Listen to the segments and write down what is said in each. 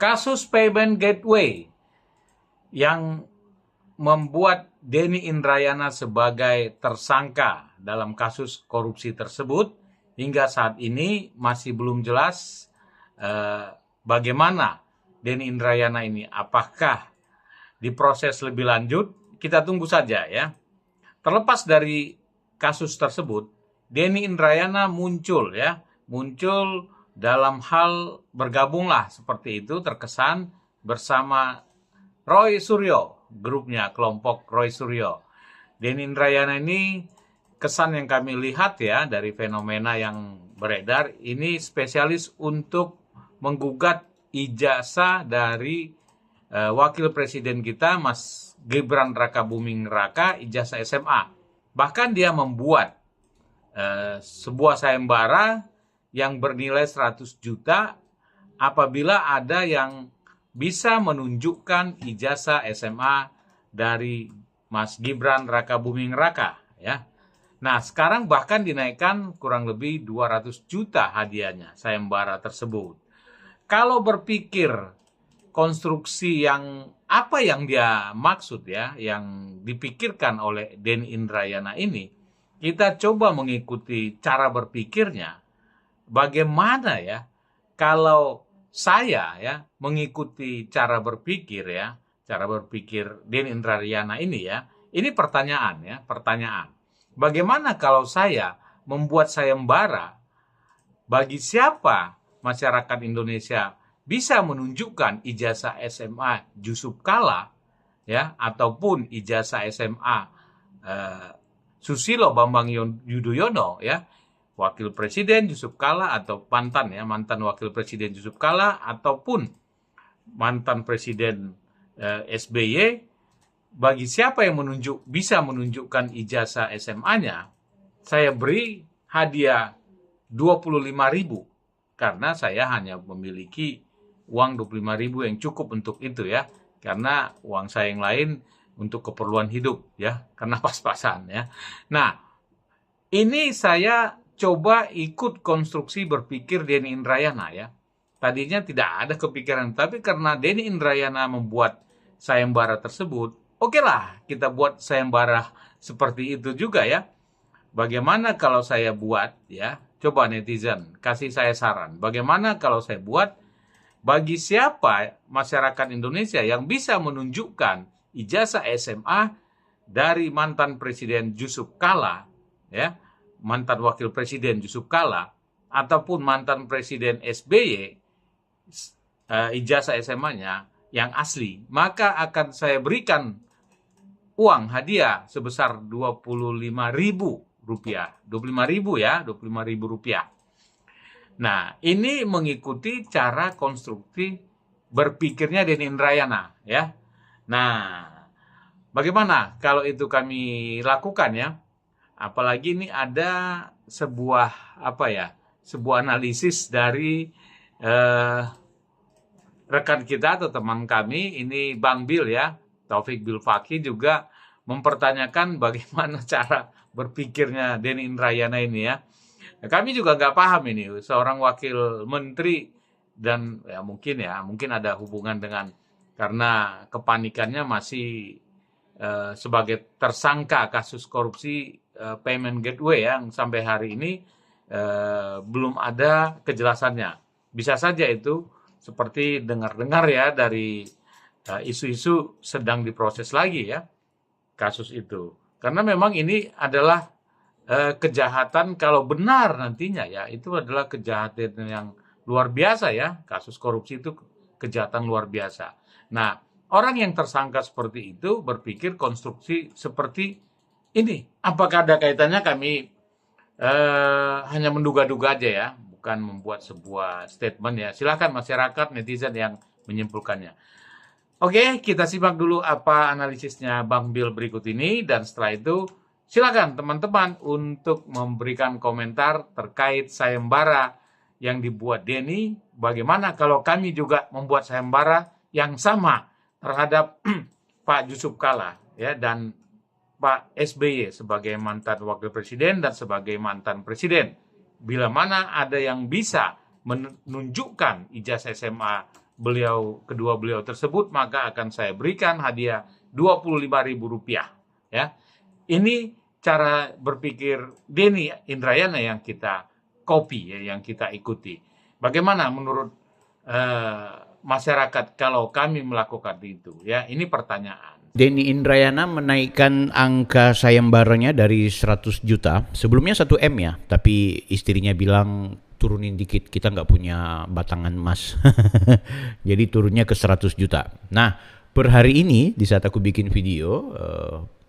Kasus payment gateway yang membuat Denny Indrayana sebagai tersangka dalam kasus korupsi tersebut hingga saat ini masih belum jelas bagaimana Denny Indrayana ini, apakah diproses lebih lanjut. Kita tunggu saja ya. Terlepas dari kasus tersebut, Denny Indrayana muncul dalam hal bergabunglah seperti itu, terkesan bersama Roy Suryo, grupnya kelompok Roy Suryo. Denny Indrayana ini kesan yang kami lihat ya dari fenomena yang beredar, ini spesialis untuk menggugat ijazah dari wakil presiden kita Mas Gibran Rakabuming Raka, ijazah SMA. Bahkan dia membuat sebuah sayembara yang bernilai 100 juta apabila ada yang bisa menunjukkan ijazah SMA dari Mas Gibran Rakabuming Raka ya. Nah, sekarang bahkan dinaikkan kurang lebih 200 juta hadiahnya sayembara tersebut. Kalau berpikir konstruksi yang apa yang dia maksud ya, yang dipikirkan oleh Denny Indrayana ini, kita coba mengikuti cara berpikirnya. Bagaimana ya kalau saya ya mengikuti cara berpikir Denny Indrayana ini ya. Ini pertanyaan. Bagaimana kalau saya membuat sayembara, bagi siapa masyarakat Indonesia bisa menunjukkan ijazah SMA Yusuf Kalla ya, ataupun ijazah SMA Susilo Bambang Yudhoyono ya, Wakil Presiden Yusuf Kalla, atau mantan Wakil Presiden Yusuf Kalla, ataupun mantan Presiden SBY, bagi siapa yang bisa menunjukkan ijazah SMA-nya, saya beri hadiah 25.000 karena saya hanya memiliki uang 25.000 yang cukup untuk itu ya, karena uang saya yang lain untuk keperluan hidup ya, karena pas-pasan ya. Nah, ini saya coba ikut konstruksi berpikir Denny Indrayana ya. Tadinya tidak ada kepikiran, tapi karena Denny Indrayana membuat sayembara tersebut, oke lah kita buat sayembara seperti itu juga ya. Bagaimana kalau saya buat ya? Coba netizen kasih saya saran. Bagaimana kalau saya buat, bagi siapa masyarakat Indonesia yang bisa menunjukkan ijazah SMA dari mantan Presiden Yusuf Kalla ya, mantan Wakil Presiden Yusuf Kalla, ataupun mantan Presiden SBY, ijazah SMA-nya yang asli, maka akan saya berikan uang hadiah sebesar 25.000 rupiah. 25.000 ya, 25.000 rupiah. Nah, ini mengikuti cara konstruksi berpikirnya Denny Indrayana ya. Nah, bagaimana kalau itu kami lakukan ya? Apalagi ini ada sebuah analisis dari rekan kita atau teman kami, ini Bang Bil ya, Taufik Bilfaki, juga mempertanyakan bagaimana cara berpikirnya Denny Indrayana ini ya. Nah, kami juga nggak paham ini, seorang wakil menteri, dan ya mungkin ada hubungan dengan, karena kepanikannya masih sebagai tersangka kasus korupsi payment gateway yang sampai hari ini belum ada kejelasannya. Bisa saja itu seperti dengar-dengar ya dari isu-isu sedang diproses lagi ya kasus itu. Karena memang ini adalah kejahatan, kalau benar nantinya ya, itu adalah kejahatan yang luar biasa ya. Kasus korupsi itu kejahatan luar biasa. Nah, orang yang tersangka seperti itu berpikir konstruksi seperti ini. Apakah ada kaitannya? Kami hanya menduga-duga aja ya, bukan membuat sebuah statement ya. Silakan masyarakat, netizen yang menyimpulkannya. Oke, kita simak dulu apa analisisnya Bang Bil berikut ini, dan setelah itu silakan teman-teman untuk memberikan komentar terkait sayembara yang dibuat Denny. Bagaimana kalau kami juga membuat sayembara yang sama terhadap Pak Yusuf Kalla ya, dan Pak SBY sebagai mantan wakil presiden dan sebagai mantan presiden. Bila mana ada yang bisa menunjukkan ijazah SMA kedua beliau tersebut, maka akan saya berikan hadiah Rp25.000 ya. Ini cara berpikir Denny Indrayana yang kita copy ya, yang kita ikuti. Bagaimana menurut masyarakat kalau kami melakukan itu ya? Ini pertanyaan. Denny Indrayana menaikkan angka sayembaranya dari 100 juta, sebelumnya 1 M ya, tapi istrinya bilang turunin dikit, kita nggak punya batangan emas. Jadi turunnya ke 100 juta. Nah, per hari ini di saat aku bikin video,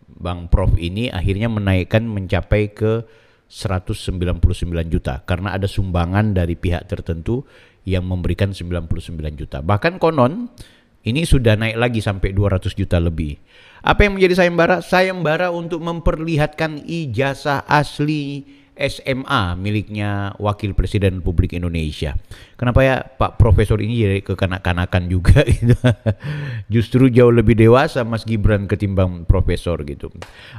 Bang Prof ini akhirnya menaikkan mencapai ke 199 juta karena ada sumbangan dari pihak tertentu yang memberikan 99 juta. Bahkan konon ini sudah naik lagi sampai 200 juta lebih. Apa yang menjadi sayembara? Sayembara untuk memperlihatkan ijazah asli SMA miliknya Wakil Presiden Republik Indonesia. Kenapa ya Pak Profesor ini jadi kekanak-kanakan juga gitu. Justru jauh lebih dewasa Mas Gibran ketimbang Profesor gitu.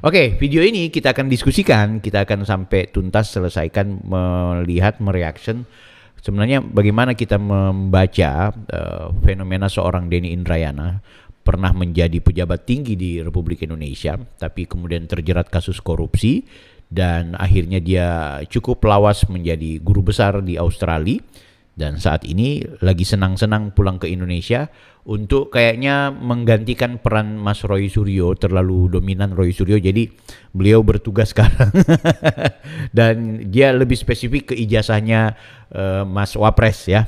Oke, video ini kita akan diskusikan, kita akan sampai tuntas selesaikan melihat mereaction sebenarnya bagaimana kita membaca fenomena seorang Denny Indrayana pernah menjadi pejabat tinggi di Republik Indonesia, tapi kemudian terjerat kasus korupsi dan akhirnya dia cukup lawas menjadi guru besar di Australia dan saat ini lagi senang-senang pulang ke Indonesia untuk kayaknya menggantikan peran Mas Roy Suryo, terlalu dominan Roy Suryo, jadi beliau bertugas sekarang dan dia lebih spesifik ke ijazahnya Mas Wapres ya.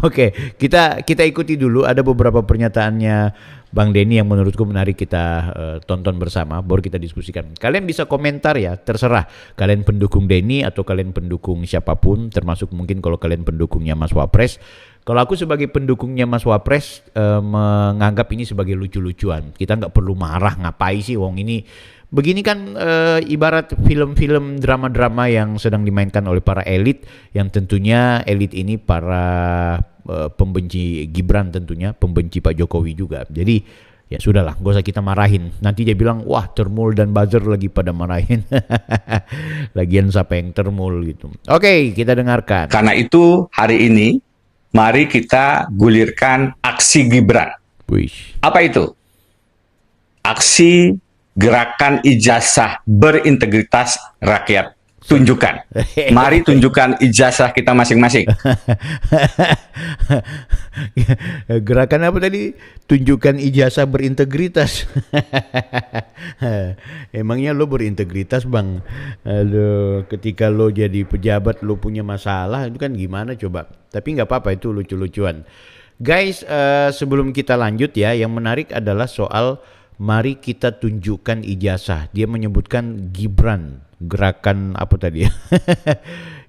Oke, kita ikuti dulu, ada beberapa pernyataannya Bang Denny yang menurutku menarik, kita tonton bersama, baru kita diskusikan. Kalian bisa komentar ya, terserah kalian pendukung Denny atau kalian pendukung siapapun, termasuk mungkin kalau kalian pendukungnya Mas Wapres. Kalau aku sebagai pendukungnya Mas Wapres menganggap ini sebagai lucu-lucuan. Kita nggak perlu marah, ngapain sih wong ini. Begini kan ibarat film-film drama-drama yang sedang dimainkan oleh para elit, yang tentunya elit ini para pembenci Gibran, tentunya pembenci Pak Jokowi juga. Jadi ya sudahlah, gak usah kita marahin. Nanti dia bilang, wah Termul dan buzzer lagi pada marahin. Lagian siapa yang Termul gitu. Oke, kita dengarkan. Karena itu hari ini mari kita gulirkan aksi Gibran. Wish. Apa itu? Aksi gerakan ijazah berintegritas rakyat. Tunjukkan. Mari tunjukkan ijazah kita masing-masing. Gerakan apa tadi? Tunjukkan ijazah berintegritas. Emangnya lo berintegritas Bang? Aduh, ketika lo jadi pejabat lo punya masalah, itu kan gimana coba? Tapi nggak apa-apa, itu lucu-lucuan. Guys, sebelum kita lanjut ya, yang menarik adalah soal mari kita tunjukkan ijazah. Dia menyebutkan Gibran. Gerakan apa tadi?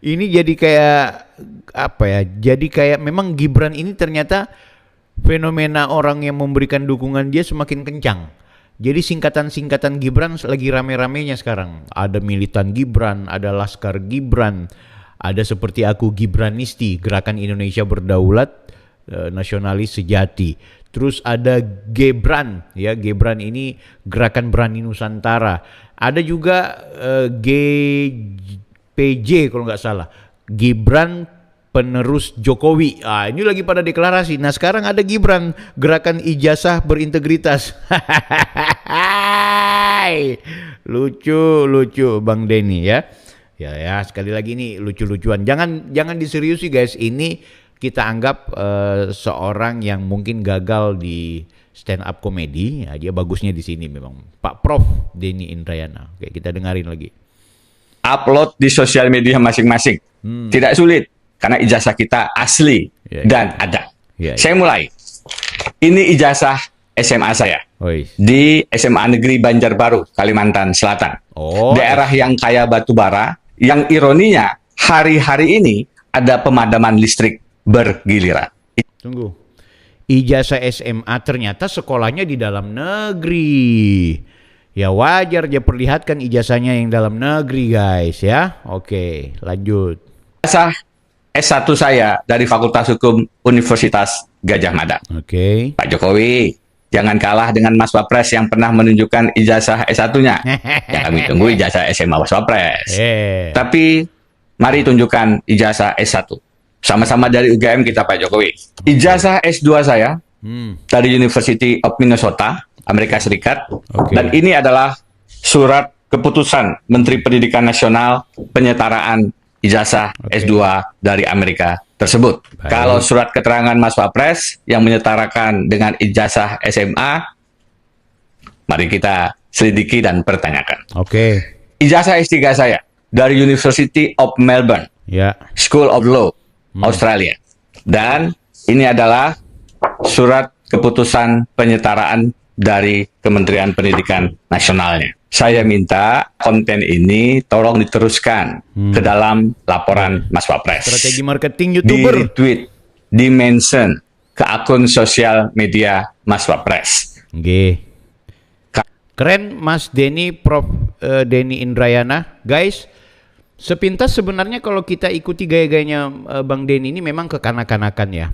Ini jadi kayak apa ya? Jadi kayak memang Gibran ini ternyata fenomena orang yang memberikan dukungan dia semakin kencang. Jadi singkatan-singkatan Gibran lagi rame-ramenya sekarang. Ada militan Gibran, ada Laskar Gibran, ada seperti aku Gibranisti, Gerakan Indonesia Berdaulat, Nasionalis Sejati. Terus ada Gebran, ya Gebran ini Gerakan Berani Nusantara. Ada juga GPJ kalau nggak salah, Gibran Penerus Jokowi. Ini lagi pada deklarasi. Nah sekarang ada Gibran, Gerakan Ijazah Berintegritas. Lucu Bang Denny ya. Ya sekali lagi ini lucu-lucuan. Jangan diseriusi guys. Ini kita anggap seorang yang mungkin gagal di stand up komedi, ya, dia bagusnya di sini memang. Pak Prof Denny Indrayana. Oke, kita dengarin lagi. Upload di sosial media masing-masing. Tidak sulit karena ijazah kita asli dan ada. Saya mulai. Ini ijazah SMA saya. Di SMA Negeri Banjarbaru, Kalimantan Selatan. Daerah yang kaya batu bara, yang ironinya hari-hari ini ada pemadaman listrik bergiliran. Tunggu. Ijazah SMA ternyata sekolahnya di dalam negeri. Ya wajar dia perlihatkan ijazahnya yang dalam negeri guys ya. Oke, lanjut. Ijazah S1 saya dari Fakultas Hukum Universitas Gadjah Mada. Oke. Pak Jokowi, jangan kalah dengan Mas Wapres yang pernah menunjukkan ijazah S1-nya. Ya kami tunggu ijazah SMA Mas Wapres. Tapi mari tunjukkan ijazah S1. Sama-sama dari UGM kita Pak Jokowi. Ijazah S2 saya dari University of Minnesota, Amerika Serikat. Dan ini adalah surat keputusan Menteri Pendidikan Nasional penyetaraan ijazah S2 dari Amerika tersebut. Kalau surat keterangan Mas Wapres yang menyetarakan dengan ijazah SMA, mari kita selidiki dan pertanyakan. Ijazah S3 saya dari University of Melbourne, School of Law, Australia. Dan ini adalah surat keputusan penyetaraan dari Kementerian Pendidikan Nasionalnya. Saya minta konten ini tolong diteruskan ke dalam laporan Mas Wapres. Strategi marketing YouTuber. Di retweet, di mention ke akun sosial media Mas Wapres. Keren Mas Denny, Prof. Denny Indrayana. Guys, sepintas sebenarnya kalau kita ikuti gaya-gayanya Bang Denny ini memang kekanak-kanakan ya.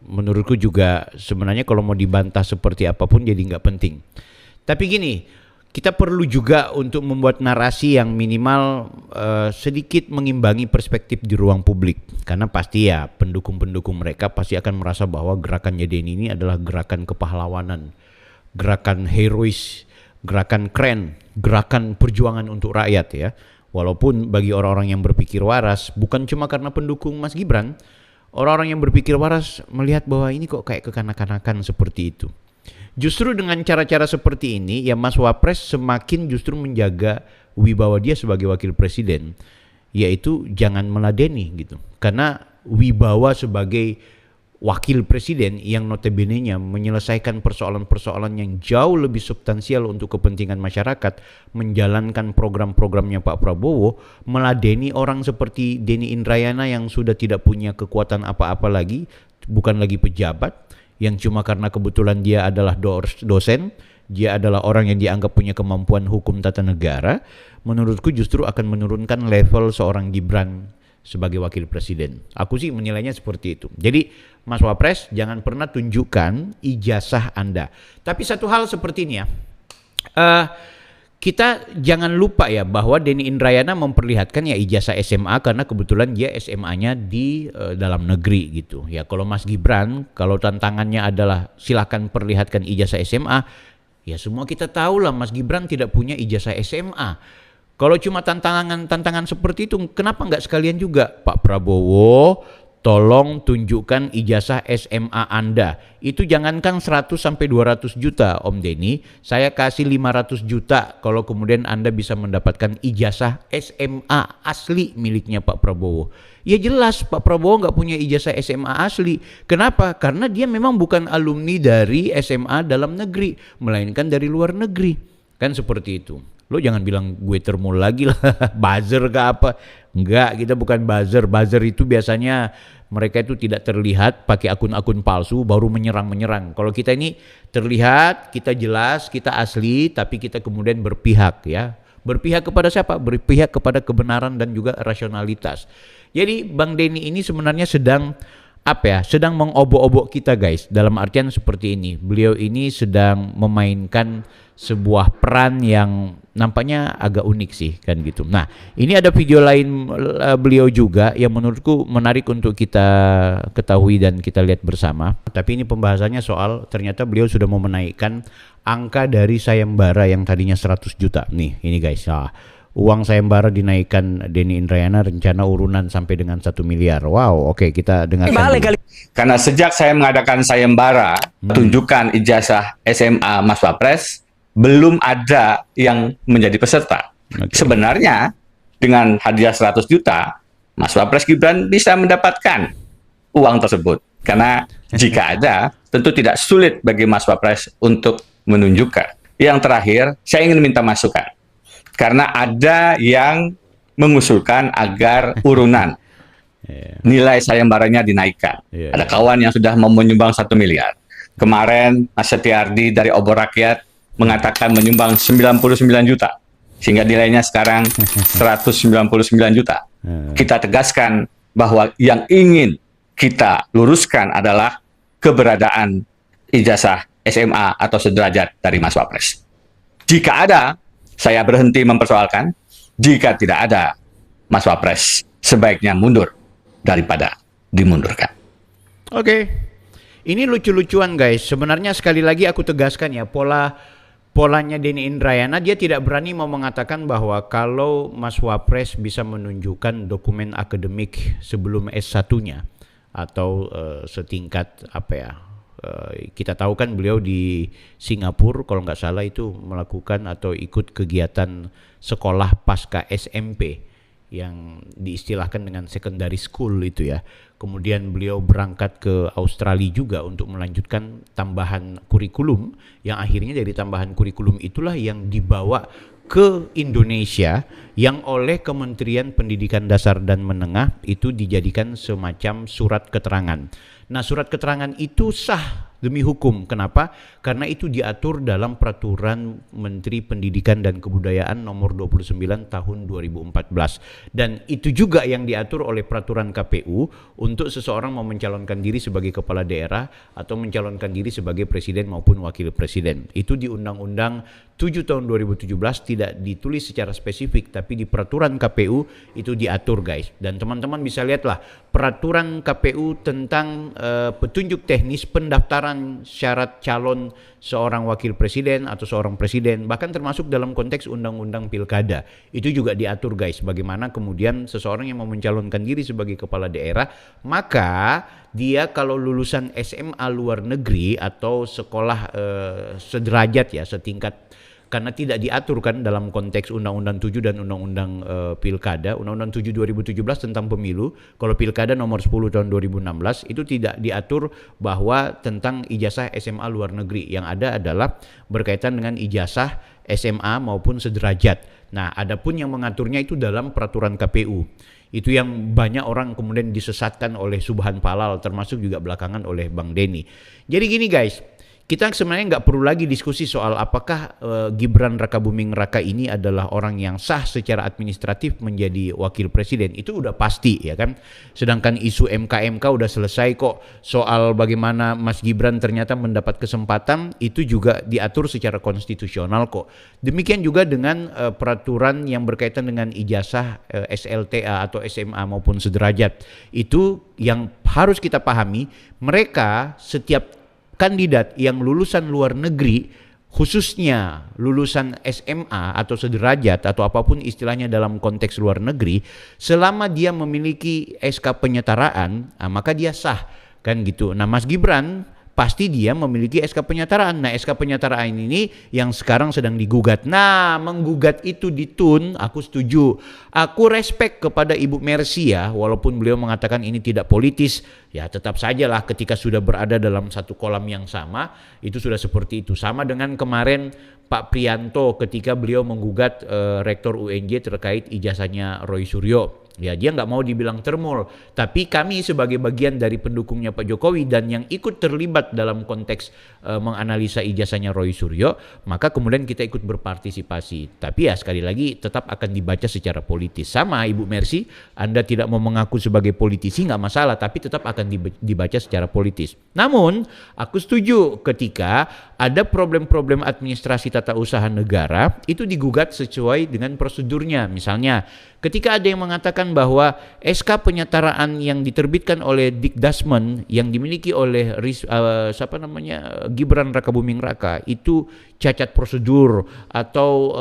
Menurutku juga sebenarnya kalau mau dibantah seperti apapun jadi nggak penting. Tapi gini, kita perlu juga untuk membuat narasi yang minimal sedikit mengimbangi perspektif di ruang publik. Karena pasti ya pendukung-pendukung mereka pasti akan merasa bahwa gerakannya Denny ini adalah gerakan kepahlawanan, gerakan herois, gerakan keren, gerakan perjuangan untuk rakyat ya. Walaupun bagi orang-orang yang berpikir waras, bukan cuma karena pendukung Mas Gibran, orang-orang yang berpikir waras melihat bahwa ini kok kayak kekanak-kanakan seperti itu. Justru dengan cara-cara seperti ini ya Mas Wapres semakin justru menjaga wibawa dia sebagai wakil presiden, yaitu jangan meladeni gitu. Karena wibawa sebagai wakil presiden yang notabene-nya menyelesaikan persoalan-persoalan yang jauh lebih substansial untuk kepentingan masyarakat, menjalankan program-programnya Pak Prabowo, meladeni orang seperti Denny Indrayana yang sudah tidak punya kekuatan apa-apa lagi, bukan lagi pejabat, yang cuma karena kebetulan dia adalah dosen, dia adalah orang yang dianggap punya kemampuan hukum tata negara, menurutku justru akan menurunkan level seorang Gibran sebagai wakil presiden. Aku sih menilainya seperti itu. Jadi Mas Wapres jangan pernah tunjukkan ijazah Anda. Tapi satu hal seperti ini ya, kita jangan lupa ya bahwa Denny Indrayana memperlihatkan ya ijazah SMA karena kebetulan dia SMA-nya di dalam negeri gitu. Ya kalau Mas Gibran, kalau tantangannya adalah silakan perlihatkan ijazah SMA, ya semua kita tahu lah Mas Gibran tidak punya ijazah SMA. Kalau cuma tantangan seperti itu, kenapa nggak sekalian juga Pak Prabowo tolong tunjukkan ijazah SMA Anda. Itu jangankan 100 sampai 200 juta Om Denny, saya kasih 500 juta kalau kemudian Anda bisa mendapatkan ijazah SMA asli miliknya Pak Prabowo. Ya jelas Pak Prabowo nggak punya ijazah SMA asli. Kenapa? Karena dia memang bukan alumni dari SMA dalam negeri, melainkan dari luar negeri. Kan seperti itu. Lo jangan bilang gue termul lagi lah, buzzer ke apa. Enggak, kita bukan buzzer. Buzzer itu biasanya mereka itu tidak terlihat pakai akun-akun palsu baru menyerang. Kalau kita ini terlihat, kita jelas, kita asli, tapi kita kemudian berpihak ya. Berpihak kepada siapa? Berpihak kepada kebenaran dan juga rasionalitas. Jadi Bang Denny ini sebenarnya sedang sedang mengobok-obok kita guys. Dalam artian seperti ini, beliau ini sedang memainkan sebuah peran yang nampaknya agak unik sih kan gitu. Nah ini ada video lain beliau juga yang menurutku menarik untuk kita ketahui dan kita lihat bersama. Tapi ini pembahasannya soal ternyata beliau sudah mau menaikkan angka dari sayembara yang tadinya 100 juta. Nih ini guys, uang sayembara dinaikkan Denny Indrayana rencana urunan sampai dengan 1 miliar. Wow, oke, kita dengarkan. Karena sejak saya mengadakan sayembara, tunjukkan ijazah SMA Mas Wapres, belum ada yang menjadi peserta. Sebenarnya dengan hadiah 100 juta, Mas Wapres Gibran bisa mendapatkan uang tersebut. Karena jika ada, tentu tidak sulit bagi Mas Wapres untuk menunjukkan. Yang terakhir, saya ingin minta masukan. Karena ada yang mengusulkan agar urunan nilai sayembaranya dinaikkan. Ada kawan yang sudah mau menyumbang 1 miliar. Kemarin Mas Setiardi dari Obor Rakyat mengatakan menyumbang 99 juta. Sehingga nilainya sekarang 199 juta. Kita tegaskan bahwa yang ingin kita luruskan adalah keberadaan ijazah SMA atau sederajat dari Mas Wapres. Jika ada, saya berhenti mempersoalkan. Jika tidak ada, Mas Wapres sebaiknya mundur daripada dimundurkan. Oke. Ini lucu-lucuan guys. Sebenarnya sekali lagi aku tegaskan ya, polanya Denny Indrayana, dia tidak berani mau mengatakan bahwa kalau Mas Wapres bisa menunjukkan dokumen akademik sebelum S1-nya atau setingkat apa ya, kita tahu kan beliau di Singapura kalau nggak salah itu melakukan atau ikut kegiatan sekolah pasca SMP yang diistilahkan dengan secondary school itu ya. Kemudian beliau berangkat ke Australia juga untuk melanjutkan tambahan kurikulum, yang akhirnya dari tambahan kurikulum itulah yang dibawa ke Indonesia, yang oleh Kementerian Pendidikan Dasar dan Menengah itu dijadikan semacam surat keterangan. Nah, surat keterangan itu sah demi hukum. Kenapa? Karena itu diatur dalam Peraturan Menteri Pendidikan dan Kebudayaan nomor 29 tahun 2014. Dan itu juga yang diatur oleh peraturan KPU untuk seseorang mau mencalonkan diri sebagai kepala daerah atau mencalonkan diri sebagai presiden maupun wakil presiden. Itu di Undang-Undang 7 tahun 2017 tidak ditulis secara spesifik, tapi di peraturan KPU itu diatur guys. Dan teman-teman bisa lihatlah peraturan KPU tentang petunjuk teknis pendaftaran syarat calon seorang wakil presiden atau seorang presiden, bahkan termasuk dalam konteks undang-undang pilkada. Itu juga diatur guys, bagaimana kemudian seseorang yang mau mencalonkan diri sebagai kepala daerah, maka dia kalau lulusan SMA luar negeri atau sekolah sederajat ya, setingkat, karena tidak diatur kan dalam konteks Undang-Undang 7 dan Undang-Undang Pilkada. Undang-Undang 7 2017 tentang pemilu, kalau Pilkada nomor 10 tahun 2016 itu tidak diatur bahwa tentang ijazah SMA luar negeri. Yang ada adalah berkaitan dengan ijazah SMA maupun sederajat. Nah, adapun yang mengaturnya itu dalam peraturan KPU. Itu yang banyak orang kemudian disesatkan oleh Subhan Palal, termasuk juga belakangan oleh Bang Denny. Jadi gini guys, kita sebenarnya nggak perlu lagi diskusi soal apakah Gibran Rakabuming Raka ini adalah orang yang sah secara administratif menjadi wakil presiden. Itu udah pasti ya kan. Sedangkan isu MK udah selesai kok. Soal bagaimana Mas Gibran ternyata mendapat kesempatan itu juga diatur secara konstitusional kok. Demikian juga dengan peraturan yang berkaitan dengan ijazah SLTA atau SMA maupun sederajat. Itu yang harus kita pahami, mereka setiap kandidat yang lulusan luar negeri, khususnya lulusan SMA atau sederajat atau apapun istilahnya dalam konteks luar negeri, selama dia memiliki SK penyetaraan, maka dia sah kan gitu. Nah, Mas Gibran pasti dia memiliki SK penyetaraan. Nah, SK penyetaraan ini yang sekarang sedang digugat. Nah, menggugat itu di TUN, aku setuju. Aku respect kepada Ibu Mercy ya, walaupun beliau mengatakan ini tidak politis, ya tetap sajalah ketika sudah berada dalam satu kolam yang sama, itu sudah seperti itu. Sama dengan kemarin Pak Prianto ketika beliau menggugat Rektor UNJ terkait ijazahnya Roy Suryo. Ya, dia nggak mau dibilang termul, tapi kami sebagai bagian dari pendukungnya Pak Jokowi dan yang ikut terlibat dalam konteks menganalisa ijazahnya Roy Suryo, maka kemudian kita ikut berpartisipasi. Tapi ya sekali lagi tetap akan dibaca secara politis. Sama Ibu Mercy, Anda tidak mau mengaku sebagai politisi nggak masalah, tapi tetap akan dibaca secara politis. Namun, aku setuju ketika ada problem-problem administrasi tata usaha negara itu digugat sesuai dengan prosedurnya. Misalnya, ketika ada yang mengatakan bahwa SK penyetaraan yang diterbitkan oleh Dikdasmen yang dimiliki oleh Gibran Rakabuming Raka itu cacat prosedur atau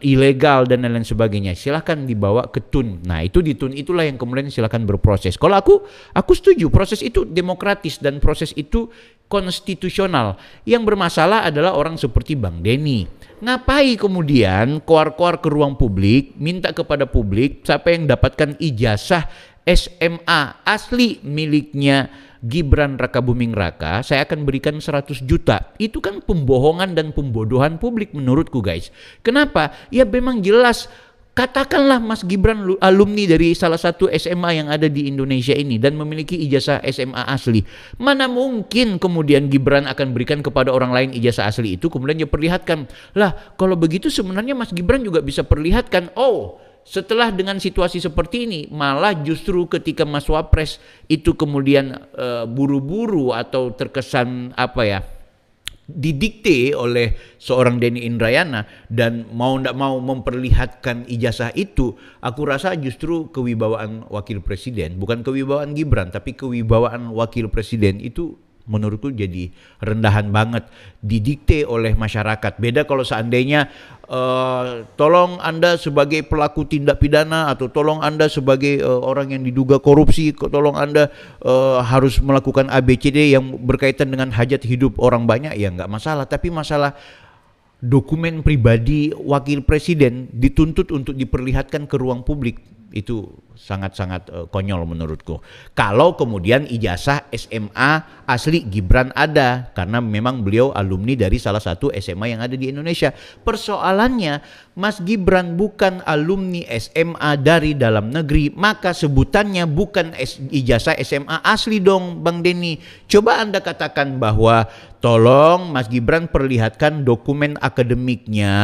ilegal dan lain-lain sebagainya, silahkan dibawa ke TUN. Nah, itu di TUN itulah yang kemudian silahkan berproses. Kalau aku setuju, proses itu demokratis dan proses itu konstitusional. Yang bermasalah adalah orang seperti Bang Denny. Ngapai kemudian keluar-keluar ke ruang publik, minta kepada publik siapa yang dapatkan ijazah SMA asli miliknya Gibran Rakabuming Raka, saya akan berikan 100 juta. Itu kan pembohongan dan pembodohan publik menurutku guys. Kenapa? Ya memang jelas. Katakanlah Mas Gibran alumni dari salah satu SMA yang ada di Indonesia ini dan memiliki ijazah SMA asli. Mana mungkin kemudian Gibran akan berikan kepada orang lain ijazah asli itu kemudian dia perlihatkan. Lah, kalau begitu sebenarnya Mas Gibran juga bisa perlihatkan, oh, setelah dengan situasi seperti ini, malah justru ketika Mas Wapres itu kemudian buru-buru atau terkesan didikte oleh seorang Denny Indrayana dan mau tidak mau memperlihatkan ijazah itu, aku rasa justru kewibawaan wakil presiden, bukan kewibawaan Gibran, tapi kewibawaan wakil presiden itu menurutku jadi rendahan banget, didikte oleh masyarakat. Beda kalau seandainya tolong Anda sebagai pelaku tindak pidana, atau tolong Anda sebagai orang yang diduga korupsi, tolong Anda harus melakukan ABCD yang berkaitan dengan hajat hidup orang banyak, ya nggak masalah. Tapi masalah dokumen pribadi wakil presiden dituntut untuk diperlihatkan ke ruang publik, itu sangat-sangat konyol menurutku. Kalau kemudian ijazah SMA asli Gibran ada, karena memang beliau alumni dari salah satu SMA yang ada di Indonesia. Persoalannya Mas Gibran bukan alumni SMA dari dalam negeri, maka sebutannya bukan ijazah SMA asli dong Bang Denny. Coba Anda katakan bahwa tolong Mas Gibran perlihatkan dokumen akademiknya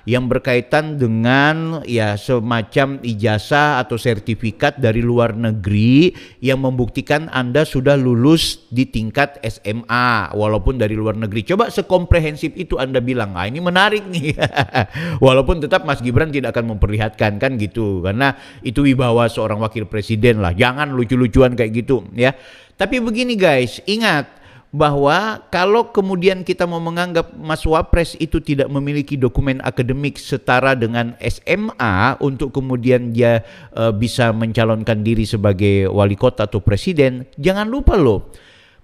yang berkaitan dengan ya semacam ijazah atau sertifikat dari luar negeri yang membuktikan Anda sudah lulus di tingkat SMA walaupun dari luar negeri. Coba sekomprehensif itu Anda bilang, ah ini menarik nih. Walaupun tetap Mas Gibran tidak akan memperlihatkan kan gitu, karena itu wibawa seorang wakil presiden lah. Jangan lucu-lucuan kayak gitu ya. Tapi begini guys, ingat bahwa kalau kemudian kita mau menganggap Mas Wapres itu tidak memiliki dokumen akademik setara dengan SMA untuk kemudian dia bisa mencalonkan diri sebagai wali kota atau presiden, jangan lupa loh,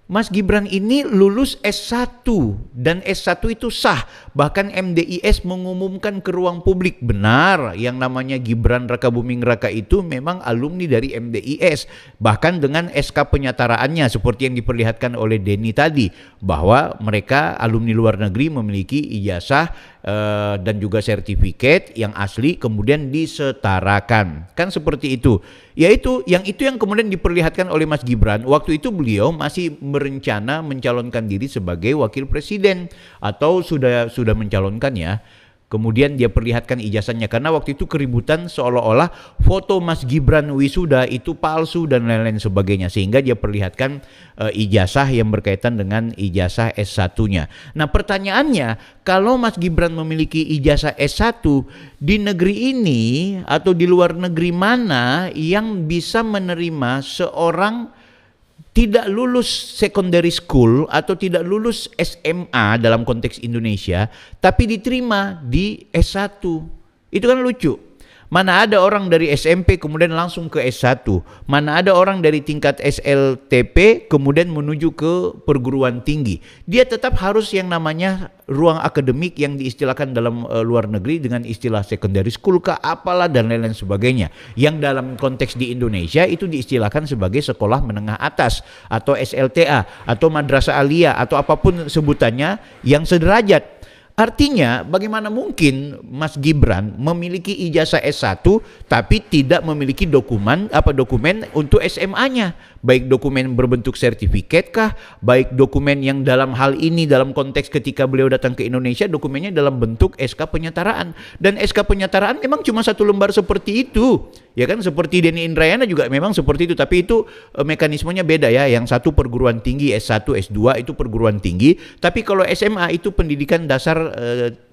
Mas Gibran ini lulus S1 dan S1 itu sah. Bahkan MDIS mengumumkan ke ruang publik, benar yang namanya Gibran Rakabuming Raka itu memang alumni dari MDIS. Bahkan dengan SK penyataraannya seperti yang diperlihatkan oleh Denny tadi, bahwa mereka alumni luar negeri memiliki ijazah dan juga sertifikat yang asli kemudian disetarakan. Kan seperti itu. Yaitu yang kemudian diperlihatkan oleh Mas Gibran. Waktu itu beliau masih berencana mencalonkan diri sebagai wakil presiden atau sudah mencalonkan ya. Kemudian dia perlihatkan ijazahnya karena waktu itu keributan seolah-olah foto Mas Gibran wisuda itu palsu dan lain-lain sebagainya, sehingga dia perlihatkan ijazah yang berkaitan dengan ijazah S1-nya. Nah, pertanyaannya, kalau Mas Gibran memiliki ijazah S1 di negeri ini atau di luar negeri mana yang bisa menerima seorang tidak lulus secondary school atau tidak lulus SMA dalam konteks Indonesia, tapi diterima di S1. Itu kan lucu. Mana ada orang dari SMP kemudian langsung ke S1. Mana ada orang dari tingkat SLTP kemudian menuju ke perguruan tinggi. Dia tetap harus yang namanya ruang akademik yang diistilahkan dalam luar negeri dengan istilah secondary school kah apalah dan lain-lain sebagainya. Yang dalam konteks di Indonesia itu diistilahkan sebagai sekolah menengah atas atau SLTA atau madrasah aliyah atau apapun sebutannya yang sederajat. Artinya bagaimana mungkin Mas Gibran memiliki ijazah S1 tapi tidak memiliki dokumen untuk SMA-nya, baik dokumen berbentuk sertifikat kah, baik dokumen yang dalam hal ini dalam konteks ketika beliau datang ke Indonesia dokumennya dalam bentuk SK penyetaraan, dan SK penyetaraan memang cuma satu lembar seperti itu. Ya kan, seperti Denny Indrayana juga memang seperti itu, tapi itu mekanismenya beda ya. Yang satu perguruan tinggi S1, S2 itu perguruan tinggi, tapi kalau SMA itu pendidikan dasar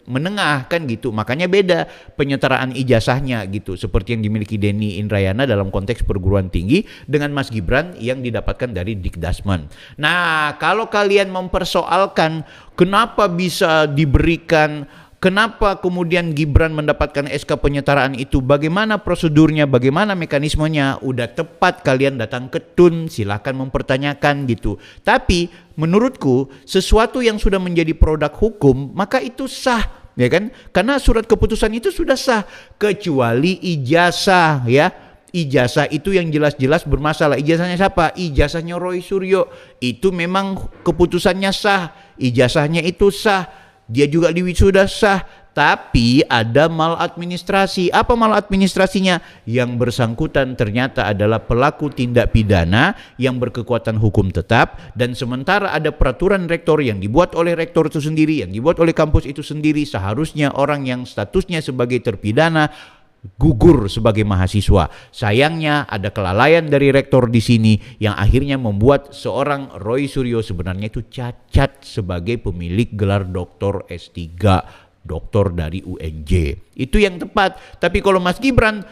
menengah kan gitu. Makanya beda penyetaraan ijazahnya gitu. Seperti yang dimiliki Denny Indrayana dalam konteks perguruan tinggi dengan Mas Gibran yang didapatkan dari Dikdasmen. Nah, kalau kalian mempersoalkan kenapa bisa diberikan, kenapa kemudian Gibran mendapatkan SK penyetaraan itu, bagaimana prosedurnya, bagaimana mekanismenya, udah tepat kalian datang ke TUN, silahkan mempertanyakan gitu. Tapi menurutku sesuatu yang sudah menjadi produk hukum maka itu sah, ya kan? Karena surat keputusan itu sudah sah, kecuali ijazah ya. Ijazah itu yang jelas-jelas bermasalah. Ijazahnya siapa? Ijazahnya Roy Suryo. Itu memang keputusannya sah, ijazahnya itu sah. Dia juga diwisuda sah, tapi ada maladministrasi. Apa maladministrasinya? Yang bersangkutan ternyata adalah pelaku tindak pidana yang berkekuatan hukum tetap, dan sementara ada peraturan rektor yang dibuat oleh rektor itu sendiri, yang dibuat oleh kampus itu sendiri. Seharusnya orang yang statusnya sebagai terpidana gugur sebagai mahasiswa. Sayangnya ada kelalaian dari rektor di sini yang akhirnya membuat seorang Roy Suryo sebenarnya itu cacat sebagai pemilik gelar doktor S3, doktor dari UNJ. Itu yang tepat. Tapi kalau Mas Gibran,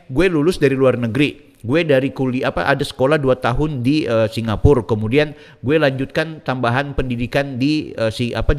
gue lulus dari luar negeri. Gue dari kuliah ada sekolah 2 tahun di Singapura, kemudian gue lanjutkan tambahan pendidikan di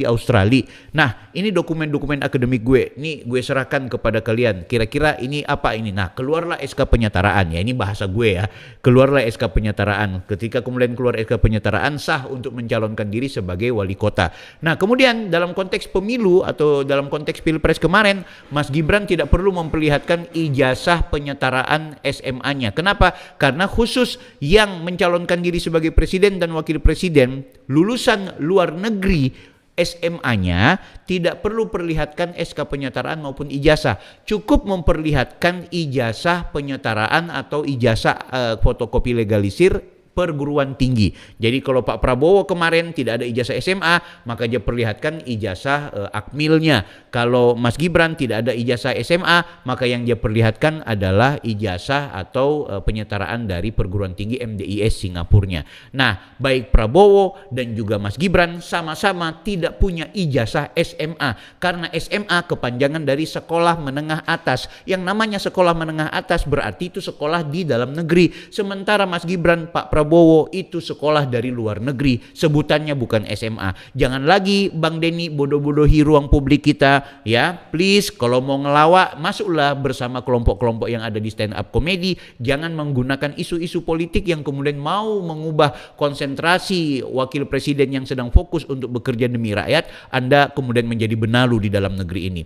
Australia. Nah, ini dokumen-dokumen akademik gue. Ini gue serahkan kepada kalian. Kira-kira ini apa ini? Nah, keluarlah SK penyetaraan ya. Ini bahasa gue ya. Keluarlah SK penyetaraan. Ketika kemudian keluar SK penyetaraan, sah untuk mencalonkan diri sebagai wali kota. Nah, kemudian dalam konteks pemilu atau dalam konteks Pilpres kemarin, Mas Gibran tidak perlu memperlihatkan ijazah penyetaraan SMA-nya. Kenapa? Karena khusus yang mencalonkan diri sebagai presiden dan wakil presiden, lulusan luar negeri SMA-nya tidak perlu perlihatkan SK penyetaraan maupun ijazah. Cukup memperlihatkan ijazah penyetaraan atau ijazah fotokopi legalisir perguruan tinggi. Jadi kalau Pak Prabowo kemarin tidak ada ijazah SMA, maka dia perlihatkan ijazah akmilnya. Kalau Mas Gibran tidak ada ijazah SMA, maka yang dia perlihatkan adalah ijazah atau penyetaraan dari perguruan tinggi MDIS Singapurnya. Nah, baik Prabowo dan juga Mas Gibran sama-sama tidak punya ijazah SMA, karena SMA kepanjangan dari sekolah menengah atas. Yang namanya sekolah menengah atas berarti itu sekolah di dalam negeri. Sementara Mas Gibran, Pak Prabowo itu sekolah dari luar negeri, sebutannya bukan SMA. Jangan lagi Bang Denny bodoh-bodohi ruang publik kita ya. Please, kalau mau ngelawak masuklah bersama kelompok-kelompok yang ada di stand up comedy. Jangan menggunakan isu-isu politik yang kemudian mau mengubah konsentrasi wakil presiden yang sedang fokus untuk bekerja demi rakyat. Anda kemudian menjadi benalu di dalam negeri ini.